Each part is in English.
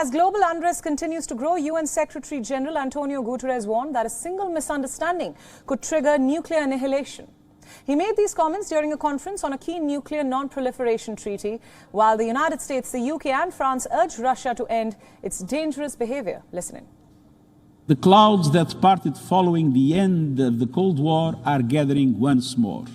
As global unrest continues to grow, UN Secretary General Antonio Guterres warned that a single misunderstanding could trigger nuclear annihilation. He made these comments during a conference on a key nuclear non-proliferation treaty, while the United States, the UK and France urged Russia to end its dangerous behavior. Listen in. The clouds that parted following the end of the Cold War are gathering once more.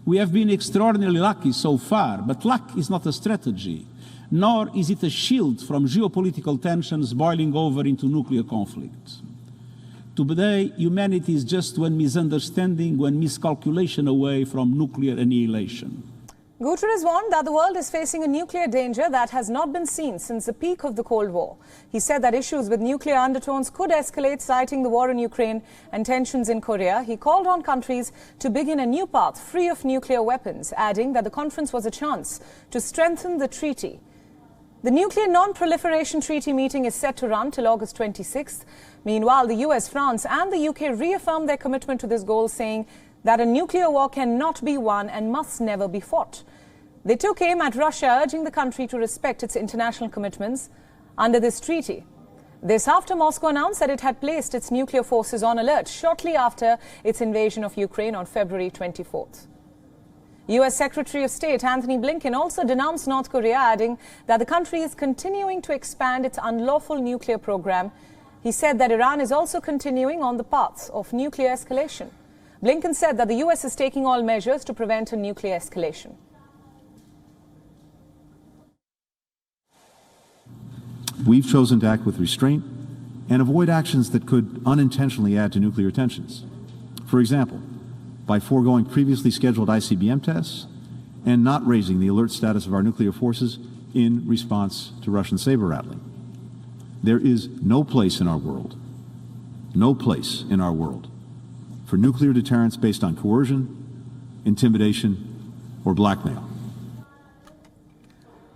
We have been extraordinarily lucky so far, but luck is not a strategy, nor is it a shield from geopolitical tensions boiling over into nuclear conflict. Today, humanity is just one misunderstanding, one miscalculation away from nuclear annihilation. Guterres warned that the world is facing a nuclear danger that has not been seen since the peak of the Cold War. He said that issues with nuclear undertones could escalate, citing the war in Ukraine and tensions in Korea. He called on countries to begin a new path free of nuclear weapons, adding that the conference was a chance to strengthen the treaty. The Nuclear Non-Proliferation Treaty meeting is set to run till August 26th. Meanwhile, the US, France and the UK reaffirmed their commitment to this goal, saying that a nuclear war cannot be won and must never be fought. They took aim at Russia, urging the country to respect its international commitments under this treaty. This after Moscow announced that it had placed its nuclear forces on alert shortly after its invasion of Ukraine on February 24th. US Secretary of State Antony Blinken also denounced North Korea, adding that the country is continuing to expand its unlawful nuclear program. He said that Iran is also continuing on the path of nuclear escalation. Blinken said that the US is taking all measures to prevent a nuclear escalation. We've chosen to act with restraint and avoid actions that could unintentionally add to nuclear tensions. For example, by foregoing previously scheduled ICBM tests and not raising the alert status of our nuclear forces in response to Russian saber rattling. There is no place in our world for nuclear deterrence based on coercion, intimidation, or blackmail.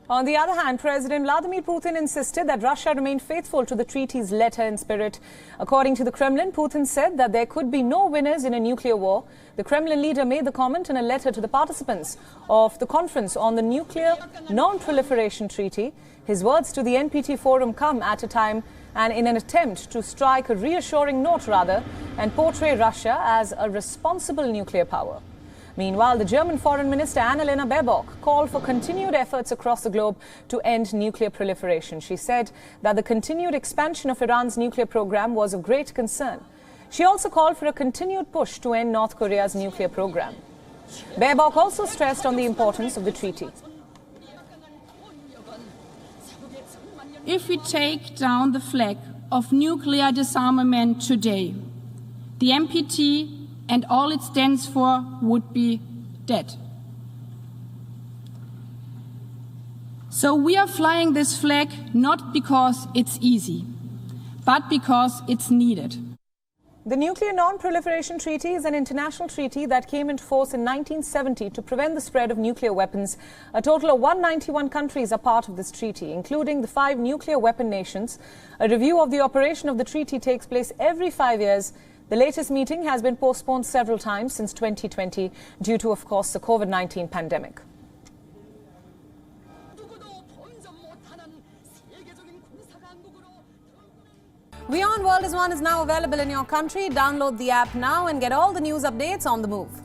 On the other hand, President Vladimir Putin insisted that Russia remain faithful to the treaty's letter and spirit. According to the Kremlin, Putin said that there could be no winners in a nuclear war. The Kremlin leader made the comment in a letter to the participants of the conference on the Nuclear Non-Proliferation Treaty. His words to the NPT forum come at a time and in an attempt to strike a reassuring note, and portray Russia as a responsible nuclear power. Meanwhile, the German Foreign Minister Annalena Baerbock called for continued efforts across the globe to end nuclear proliferation. She said that the continued expansion of Iran's nuclear program was of great concern. She also called for a continued push to end North Korea's nuclear program. Baerbock also stressed on the importance of the treaty. If we take down the flag of nuclear disarmament today, the NPT and all it stands for would be dead. So we are flying this flag not because it's easy, but because it's needed. The Nuclear Non-Proliferation Treaty is an international treaty that came into force in 1970 to prevent the spread of nuclear weapons. A total of 191 countries are part of this treaty, including the 5 nuclear weapon nations. A review of the operation of the treaty takes place every 5 years. The latest meeting has been postponed several times since 2020 due to, of course, the COVID-19 pandemic. WION World is now available in your country. Download the app now and get all the news updates on the move.